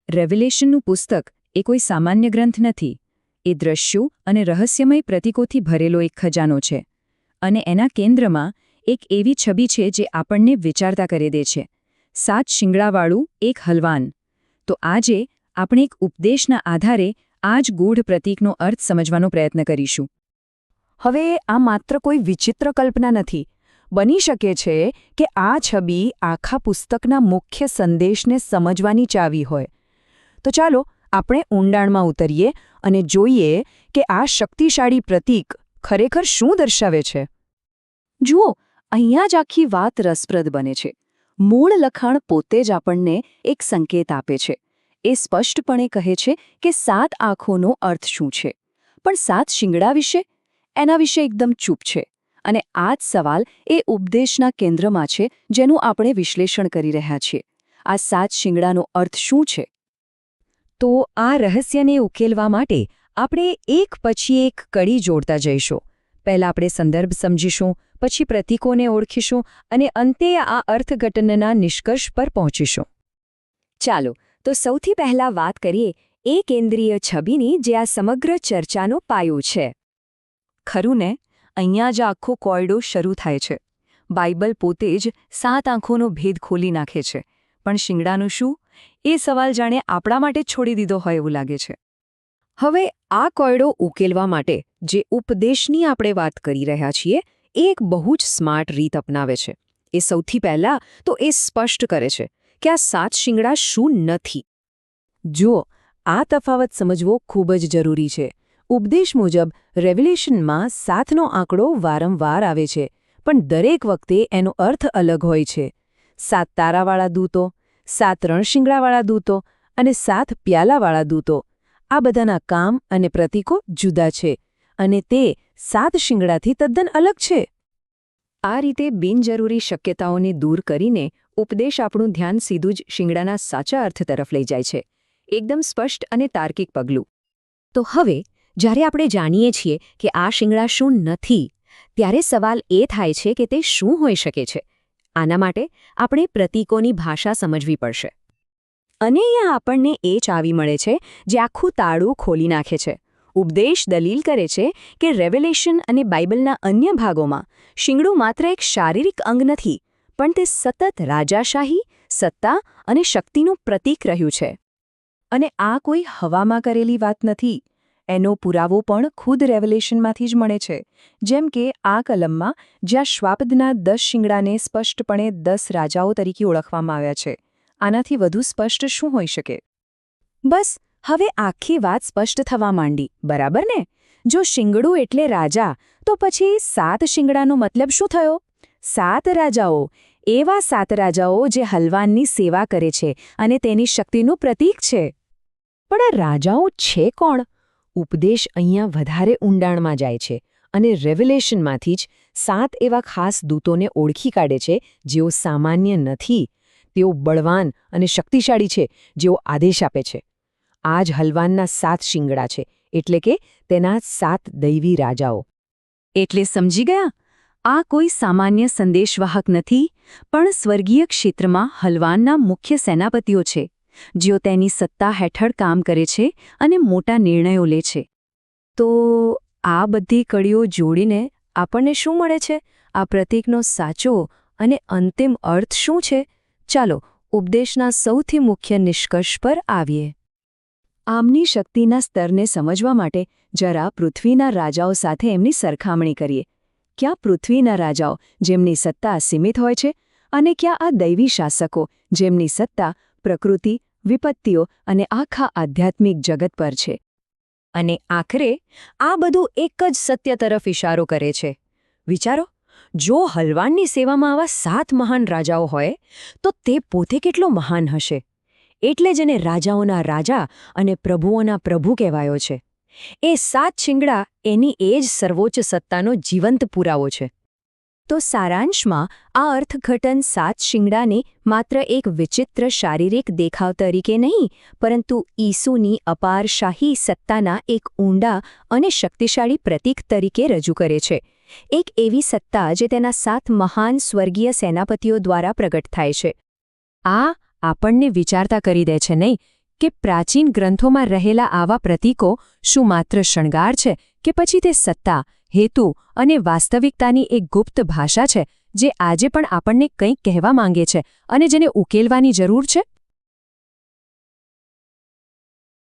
રેવલેશનનું પુસ્તક એ કોઈ સામાન્ય ગ્રંથ નથી. એ દ્રશ્યો અને રહસ્યમય પ્રતીકોથી ભરેલો એક ખજાનો છે. અને એના કેન્દ્રમાં એક એવી છબી છે જે આપણને વિચારતા કરી દે છે. 7 શિંગડાવાળું એક હલવાન. તો આજે આપણે એક ઉપદેશના આધારે આ જ ગૂઢ પ્રતીકનો અર્થ સમજવાનો પ્રયત્ન કરીશું. હવે આ માત્ર કોઈ વિચિત્ર કલ્પના નથી. બની શકે છે કે આ છબી આખા પુસ્તકના મુખ્ય સંદેશને સમજવાની ચાવી હોય. તો ચાલો આપણે ઊંડાણમાં ઉતરીએ અને જોઈએ કે આ શક્તિશાળી પ્રતીક ખરેખર શું દર્શાવે છે. જુઓ, અહીંયા જ આખી વાત રસપ્રદ બને છે. મૂળ લખાણ પોતે જ આપણને એક સંકેત આપે છે. એ સ્પષ્ટપણે કહે છે કે 7 આંખોનો અર્થ શું છે. પણ 7 શિંગડા વિશે? એના વિશે એકદમ ચૂપ છે. અને આ જ સવાલ એ ઉપદેશના કેન્દ્રમાં છે જેનું આપણે વિશ્લેષણ કરી રહ્યા છીએ. આ 7 શિંગડાનો અર્થ શું છે? તો આ રહસ્યને ઉકેલવા માટે આપણે એક પછી એક કડી જોડતા જઈશું. પહેલાં આપણે સંદર્ભ સમજીશું, પછી પ્રતીકોને ઓળખીશું અને અંતે આ અર્થઘટનના નિષ્કર્ષ પર પહોંચીશું. ચાલો, તો સૌથી પહેલાં વાત કરીએ એ કેન્દ્રીય છબીની જે આ સમગ્ર ચર્ચાનો પાયો છે. ખરું ને, અહીંયા જ આખો કોયડો શરૂ થાય છે. બાઇબલ પોતે જ 7 આંખોનો ભેદ ખોલી નાખે છે. પણ શિંગડાનું શું? એ સવાલ જાણે આપણા માટે છોડી દીધો હોય એવું લાગે છે. હવે આ કોયડો ઉકેલવા માટે જે ઉપદેશની આપણે વાત કરી રહ્યા છીએ એ એક બહુ જ સ્માર્ટ રીત અપનાવે છે. એ સૌથી પહેલાં તો એ સ્પષ્ટ કરે છે કે આ 7 શિંગડા શું નથી. જુઓ, આ તફાવત સમજવો ખૂબ જ જરૂરી છે. ઉપદેશ મુજબ રેવલેશનમાં 7નો આંકડો વારંવાર આવે છે, પણ દરેક વખતે એનો અર્થ અલગ હોય છે. 7 તારાવાળા દૂતો, 7 રણશિંગડાવાળા દૂતો અને 7 પ્યાલાવાળા દૂતો, આ બધાના કામ અને પ્રતીકો જુદા છે અને તે 7 શિંગડાથી તદ્દન અલગ છે. આ રીતે બિનજરૂરી શક્યતાઓને દૂર કરીને ઉપદેશ આપણું ધ્યાન સીધું જ શિંગડાના સાચા અર્થ તરફ લઈ જાય છે. એકદમ સ્પષ્ટ અને તાર્કિક પગલું. તો હવે જ્યારે આપણે જાણીએ છીએ કે આ શિંગડા શું નથી, ત્યારે સવાલ એ થાય છે કે તે શું હોઈ શકે છે. આના માટે આપણે પ્રતીકોની ભાષા સમજવી પડશે. અને અહીંયા આપણને એ ચાવી મળે છે જે આખું તાળું ખોલી નાખે છે. ઉપદેશ દલીલ કરે છે કે રેવલેશન અને બાઇબલના અન્ય ભાગોમાં શિંગડું માત્ર એક શારીરિક અંગ નથી, પણ તે સતત રાજાશાહી, સત્તા અને શક્તિનું પ્રતીક રહ્યું છે. અને આ કોઈ હવામાં કરેલી વાત નથી. એનો પુરાવો પણ ખુદ રેવલેશનમાંથી જ મળે છે. જેમ કે આ કલમમાં જ્યાં શ્વાપદના 10 શિંગડાને સ્પષ્ટપણે 10 રાજાઓ તરીકે ઓળખવામાં આવ્યા છે. આનાથી વધુ સ્પષ્ટ શું હોઈ શકે? બસ હવે આખી વાત સ્પષ્ટ થવા માંડી, બરાબર ને? જો શિંગડું એટલે રાજા, તો પછી 7 શિંગડાનો મતલબ શું થયો? 7 રાજાઓ, એવા 7 રાજાઓ જે હલવાનની સેવા કરે છે અને તેની શક્તિનું પ્રતીક છે. પણ આ રાજાઓ છે કોણ? ઉપદેશ અહીંયા વધારે ઊંડાણમાં જાય છે અને રેવલેશનમાંથી જ 7 એવા ખાસ દૂતોને ઓળખી કાઢે છે જેઓ સામાન્ય નથી. તેઓ બળવાન અને શક્તિશાળી છે, જેઓ આદેશ આપે છે. આ જ હલવાનના 7 શિંગડા છે, એટલે કે તેના 7 દૈવી રાજાઓ. એટલે સમજી ગયા? આ કોઈ સામાન્ય સંદેશવાહક નથી, પણ સ્વર્ગીય ક્ષેત્રમાં હલવાનના મુખ્ય સેનાપતિઓ છે, જેઓ તેની સત્તા હેઠળ કામ કરે છે અને મોટા નિર્ણયો લે છે. તો આ બધી કડીઓ જોડીને આપણને શું મળે છે? આ પ્રતીકનો સાચો અને અંતિમ અર્થ શું છે? ચાલો ઉપદેશના સૌથી મુખ્ય નિષ્કર્ષ પર આવીએ. આમની શક્તિના સ્તરને સમજવા માટે જરા પૃથ્વીના રાજાઓ સાથે એમની સરખામણી કરીએ. ક્યાં પૃથ્વીના રાજાઓ જેમની સત્તા સીમિત હોય છે, અને ક્યાં આ દૈવી શાસકો જેમની સત્તા પ્રકૃતિ, વિપત્તિઓ અને આખા આધ્યાત્મિક જગત પર છે. અને આખરે આ બધું એક જ સત્ય તરફ ઇશારો કરે છે. વિચારો, જો હલવાનની સેવામાં આવા 7 મહાન રાજાઓ હોય તો તે પોતે કેટલો મહાન હશે. એટલે જ એને રાજાઓના રાજા અને પ્રભુઓના પ્રભુ કહેવાયો છે. એ 7 શિંગડા એની એ જ સર્વોચ્ચ સત્તાનો જીવંત પુરાવો છે. તો સારાંશમાં આ અર્થઘટન 7 શિંગડાને માત્ર એક વિચિત્ર શારીરિક દેખાવ તરીકે નહીં, પરંતુ ઈસુની અપાર શાહી સત્તાના એક ઊંડા અને શક્તિશાળી પ્રતીક તરીકે રજૂ કરે છે. એક એવી સત્તા જે તેના 7 મહાન સ્વર્ગીય સેનાપતિઓ દ્વારા પ્રગટ થાય છે. આ આપણને વિચારતા કરી દે છે નહીં કે પ્રાચીન ગ્રંથોમાં રહેલા આવા પ્રતીકો શું માત્ર શણગાર છે કે પછી તે સત્તા, હેતુ અને વાસ્તવિકતાની એક ગુપ્ત ભાષા છે જે આજે પણ આપણને કંઈક કહેવા માંગે છે અને જેને ઉકેલવાની જરૂર છે?